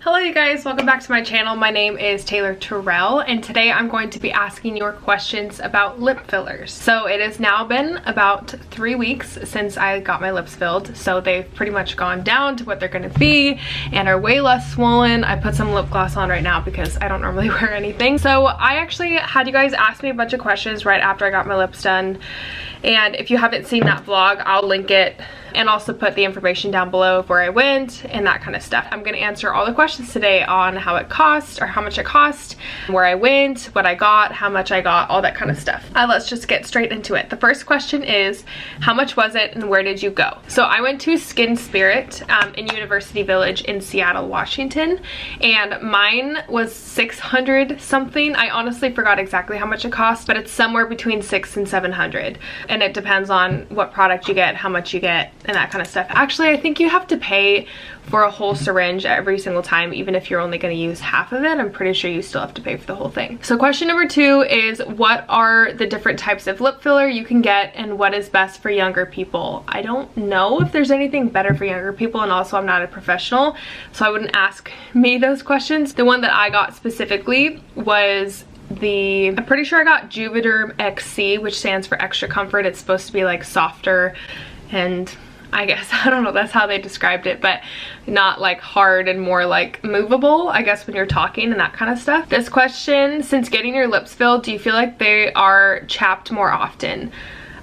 Hello you guys, welcome back to my channel. My name is Taylor Terrell and today I'm going to be asking your questions about lip fillers. So it has now been about 3 weeks since I got my lips filled, so they've pretty much gone down to what they're going to be and are way less swollen. I put some lip gloss on right now because I don't normally wear anything. So I actually had you guys ask me a bunch of questions right after I got my lips done, and if you haven't seen that vlog, I'll link it and also put the information down below of where I went and that kind of stuff. I'm going to answer all the questions today on how it cost, or how much it cost, where I went, what I got, how much I got, all that kind of stuff. Let's just get straight into it. The first question is, how much was it and where did you go? So I went to Skin Spirit in University Village in Seattle, Washington, and mine was 600 something. I honestly forgot exactly how much it cost, but it's somewhere between 600 and 700, and it depends on what product you get, how much you get, and that kind of stuff. Actually, I think you have to pay for a whole syringe every single time, even if you're only going to use half of it. I'm pretty sure you still have to pay for the whole thing. So question number 2 is, what are the different types of lip filler you can get and what is best for younger people? I don't know if there's anything better for younger people, and also I'm not a professional, so I wouldn't ask me those questions. The one that I got specifically was I'm pretty sure I got Juvederm XC, which stands for extra comfort. It's supposed to be like softer and I guess, I don't know, that's how they described it, but not like hard and more like movable, I guess, when you're talking and that kind of stuff. This question, since getting your lips filled, do you feel like they are chapped more often?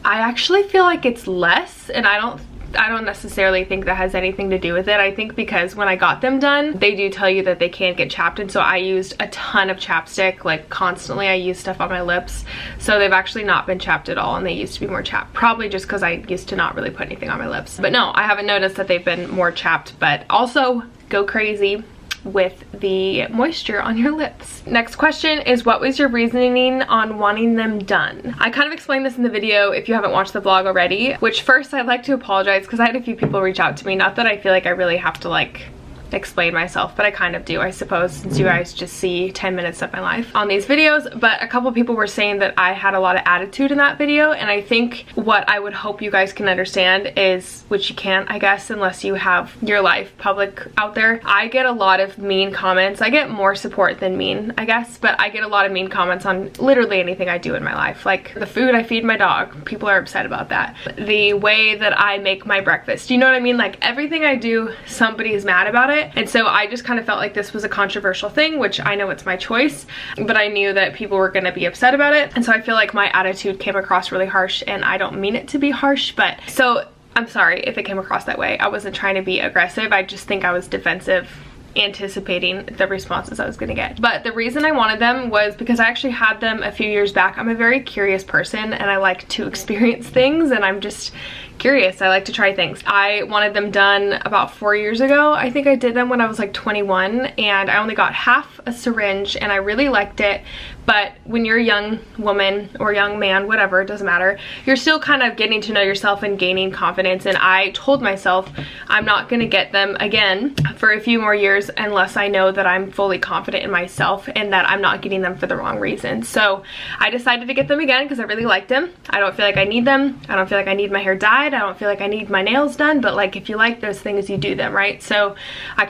I actually feel like it's less, and I don't necessarily think that has anything to do with it. I think because when I got them done, they do tell you that they can't get chapped, and so I used a ton of chapstick, like constantly. I use stuff on my lips, so they've actually not been chapped at all, and they used to be more chapped, probably just because I used to not really put anything on my lips. But no, I haven't noticed that they've been more chapped, but also go crazy with the moisture on your lips. Next question is, what was your reasoning on wanting them done? I kind of explained this in the video if you haven't watched the vlog already, which first I'd like to apologize because I had a few people reach out to me. Not that I feel like I really have to like explain myself, but I kind of do, I suppose, since you guys just see 10 minutes of my life on these videos. But a couple people were saying that I had a lot of attitude in that video, and I think what I would hope you guys can understand is, which you can't, I guess, unless you have your life public out there, I get a lot of mean comments. I get more support than mean, I guess, but I get a lot of mean comments on literally anything I do in my life. Like the food I feed my dog, people are upset about that. The way that I make my breakfast, you know what I mean? Like everything I do, somebody is mad about it. And so I just kind of felt like this was a controversial thing, which I know it's my choice, but I knew that people were going to be upset about it. And so I feel like my attitude came across really harsh, and I don't mean it to be harsh, but so I'm sorry if it came across that way. I wasn't trying to be aggressive. I just think I was defensive, anticipating the responses I was gonna get. But the reason I wanted them was because I actually had them a few years back. I'm a very curious person and I like to experience things, and I'm just curious. I like to try things. I wanted them done about 4 years ago. I think I did them when I was like 21, and I only got half a syringe and I really liked it. But when you're a young woman or young man, whatever, it doesn't matter, you're still kind of getting to know yourself and gaining confidence. And I told myself I'm not gonna get them again for a few more years unless I know that I'm fully confident in myself and that I'm not getting them for the wrong reasons. So I decided to get them again because I really liked them. I don't feel like I need them. I don't feel like I need my hair dyed. I don't feel like I need my nails done, but like if you like those things, you do them, right? So I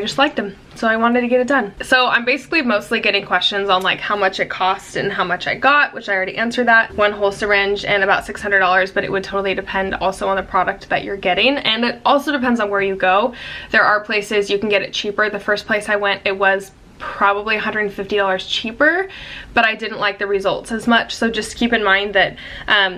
just liked them, so I wanted to get it done. So I'm basically mostly getting questions on like how much it cost and how much I got, which I already answered that. One whole syringe and about $600, but it would totally depend also on the product that you're getting, and it also depends on where you go. There are places you can get it cheaper. The first place I went, it was probably $150 cheaper, but I didn't like the results as much. So just keep in mind that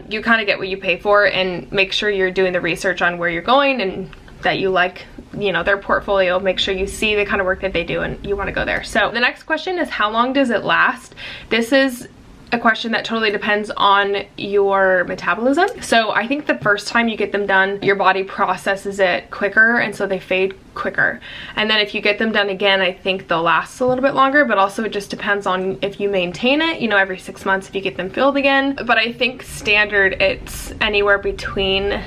you kind of get what you pay for, and make sure you're doing the research on where you're going and that you like, you know, their portfolio. Make sure you see the kind of work that they do and you want to go there. So the next question is, how long does it last? This is a question that totally depends on your metabolism. So I think the first time you get them done, your body processes it quicker, and so they fade quicker. And then if you get them done again, I think they'll last a little bit longer, but also it just depends on if you maintain it, you know, every 6 months if you get them filled again. But I think standard, it's anywhere between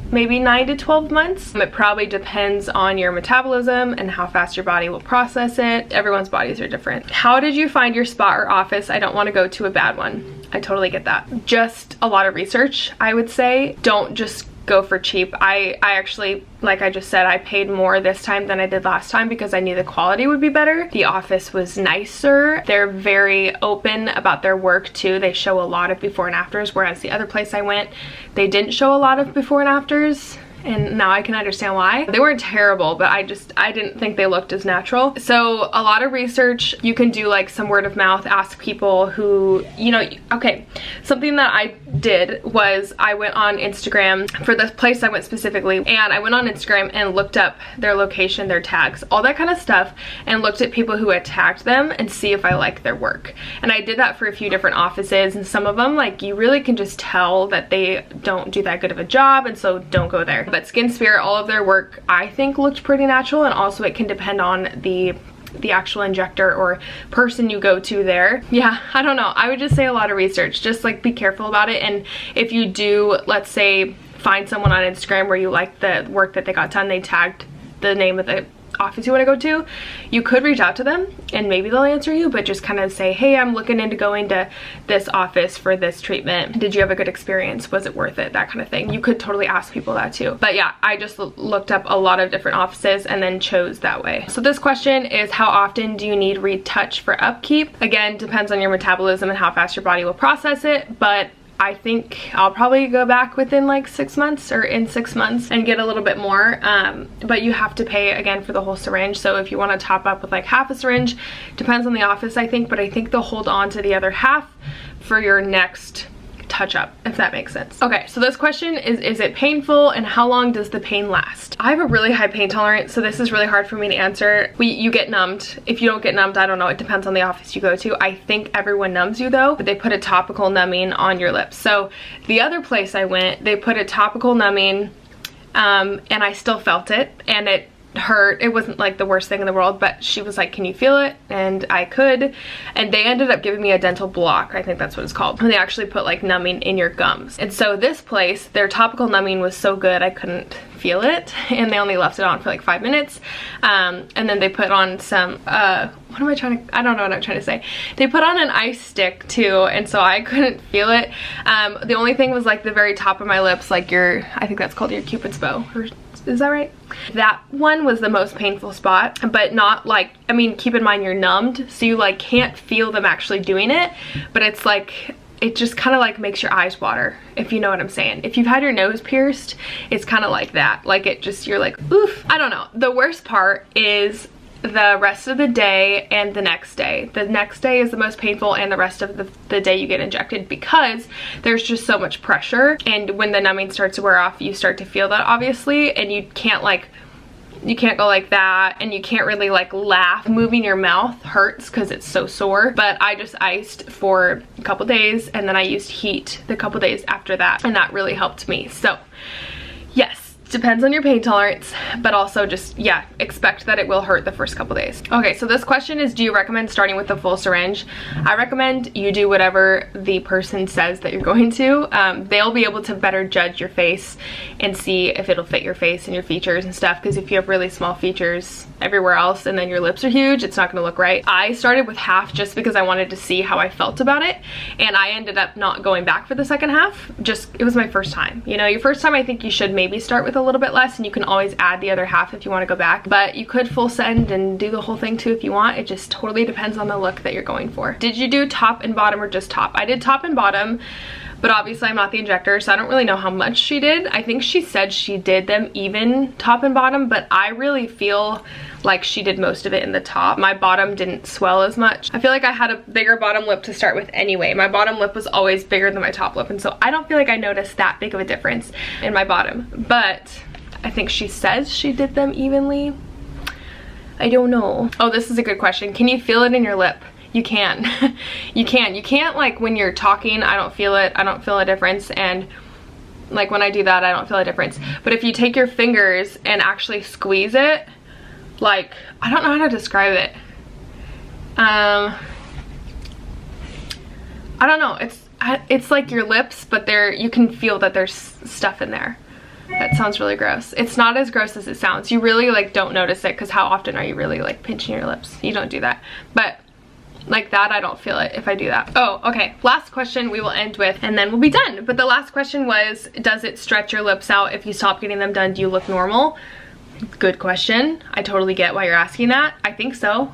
maybe 9 to 12 months. It probably depends on your metabolism and how fast your body will process it. Everyone's bodies are different. How did you find your spa or office? I don't want to go to a bad one. I totally get that. Just a lot of research, I would say. Don't just go for cheap. I actually, like I just said, I paid more this time than I did last time because I knew the quality would be better. The office was nicer. They're very open about their work too. They show a lot of before and afters, whereas the other place I went, they didn't show a lot of before and afters. And now I can understand why. They weren't terrible, but I didn't think they looked as natural. So a lot of research, you can do like some word of mouth, ask people who, you know, okay, something that I did was I went on Instagram for this place I went specifically, and I went on Instagram and looked up their location, their tags, all that kind of stuff, and looked at people who had tagged them and see if I liked their work. And I did that for a few different offices, and some of them, like, you really can just tell that they don't do that good of a job, and so don't go there. But Skin Spirit, all of their work I think looked pretty natural, and also it can depend on the actual injector or person you go to there. Yeah, I don't know. I would just say a lot of research. Just like be careful about it, and if you do, let's say, find someone on Instagram where you like the work that they got done, they tagged the name of the office you want to go to, you could reach out to them and maybe they'll answer you, but just kind of say, hey, I'm looking into going to this office for this treatment. Did you have a good experience? Was it worth it? That kind of thing. You could totally ask people that too. But yeah, I just looked up a lot of different offices and then chose that way. So this question is, how often do you need retouch for upkeep? Again, depends on your metabolism and how fast your body will process it, but I think I'll probably go back within like 6 months or in 6 months and get a little bit more. But you have to pay again for the whole syringe. So if you want to top up with like half a syringe, depends on the office I think, but I think they'll hold on to the other half for your next touch up, if that makes sense. Okay, so this question is it painful and how long does the pain last? I have a really high pain tolerance, so this is really hard for me to answer. You get numbed. If you don't get numbed, I don't know, it depends on the office you go to. I think everyone numbs you though, but they put a topical numbing on your lips. So the other place I went, they put a topical numbing and I still felt it, and it hurt. It wasn't like the worst thing in the world, but she was like, can you feel it? And I could, and they ended up giving me a dental block, I think that's what it's called, and they actually put like numbing in your gums. And so this place, their topical numbing was so good I couldn't feel it, and they only left it on for like 5 minutes, and then they put on some I don't know what I'm trying to say. They put on an ice stick too, and so I couldn't feel it. The only thing was like the very top of my lips, like I think that's called your Cupid's bow, or is that right? That one was the most painful spot, but not like, I mean, keep in mind you're numbed, so you like can't feel them actually doing it, but it's like, it just kind of like makes your eyes water, if you know what I'm saying. If you've had your nose pierced, it's kind of like that. Like it just, you're like, oof. I don't know. The worst part is the rest of the day and the next day. The next day is the most painful, and the rest of the day you get injected, because there's just so much pressure, and when the numbing starts to wear off, you start to feel that obviously, and you can't go like that, and you can't really like laugh. Moving your mouth hurts because it's so sore. But I just iced for a couple days, and then I used heat the couple days after that, and that really helped me. So yes, depends on your pain tolerance, but also just, yeah, expect that it will hurt the first couple days. Okay, so this question is, do you recommend starting with the full syringe? I recommend you do whatever the person says that you're going to. They'll be able to better judge your face and see if it'll fit your face and your features and stuff, because if you have really small features everywhere else and then your lips are huge, it's not gonna look right. I started with half just because I wanted to see how I felt about it, and I ended up not going back for the second half. Just, it was my first time. You know, your first time, I think you should maybe start with a little bit less, and you can always add the other half if you want to go back, but you could full send and do the whole thing too if you want. It just totally depends on the look that you're going for. Did you do top and bottom or just top? I did top and bottom, but obviously I'm not the injector, so I don't really know how much she did. I think she said she did them even top and bottom, but I really feel like she did most of it in the top. My bottom didn't swell as much. I feel like I had a bigger bottom lip to start with anyway. My bottom lip was always bigger than my top lip, and so I don't feel like I noticed that big of a difference in my bottom. But I think she says she did them evenly. I don't know. Oh, this is a good question. Can you feel it in your lip? You can. You can. You can't, like when you're talking, I don't feel it. I don't feel a difference, and like when I do that, I don't feel a difference. But if you take your fingers and actually squeeze it, like, I don't know how to describe it. I don't know. It's like your lips, but you can feel that there's stuff in there. That sounds really gross. It's not as gross as it sounds. You really like don't notice it, because how often are you really like pinching your lips? You don't do that. But like that, I don't feel it if I do that. Oh, okay, last question we will end with, and then we'll be done. But the last question was, does it stretch your lips out if you stop getting them done? Do you look normal? Good question. I totally get why you're asking that. I think so.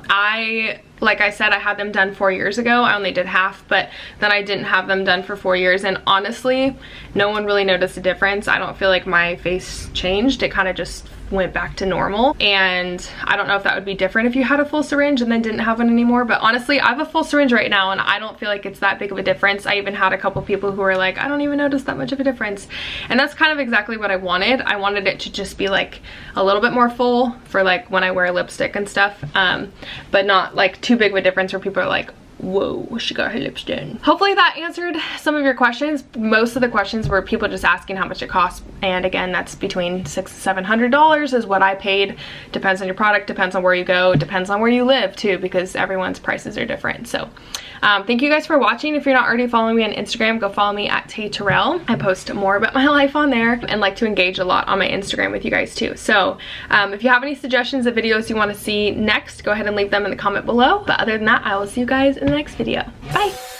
Like I said, I had them done 4 years ago. I only did half, but then I didn't have them done for 4 years, and honestly, no one really noticed a difference. I don't feel like my face changed. It kind of just went back to normal, and I don't know if that would be different if you had a full syringe and then didn't have one anymore, but honestly, I have a full syringe right now and I don't feel like it's that big of a difference. I even had a couple people who were like, I don't even notice that much of a difference, and that's kind of exactly what I wanted. I wanted it to just be like a little bit more full for like when I wear lipstick and stuff, but not like too big of a difference where people are like, whoa, she got her lips done. Hopefully that answered some of your questions. Most of the questions were people just asking how much it costs, and again, that's between $600 and $700 is what I paid. Depends on your product, depends on where you go, depends on where you live too, because everyone's prices are different. So thank you guys for watching. If you're not already following me on Instagram, go follow me at @TayTerrell. I post more about my life on there and like to engage a lot on my Instagram with you guys too. So if you have any suggestions of videos you want to see next, go ahead and leave them in the comment below. But other than that, I will see you guys in the next video. Bye!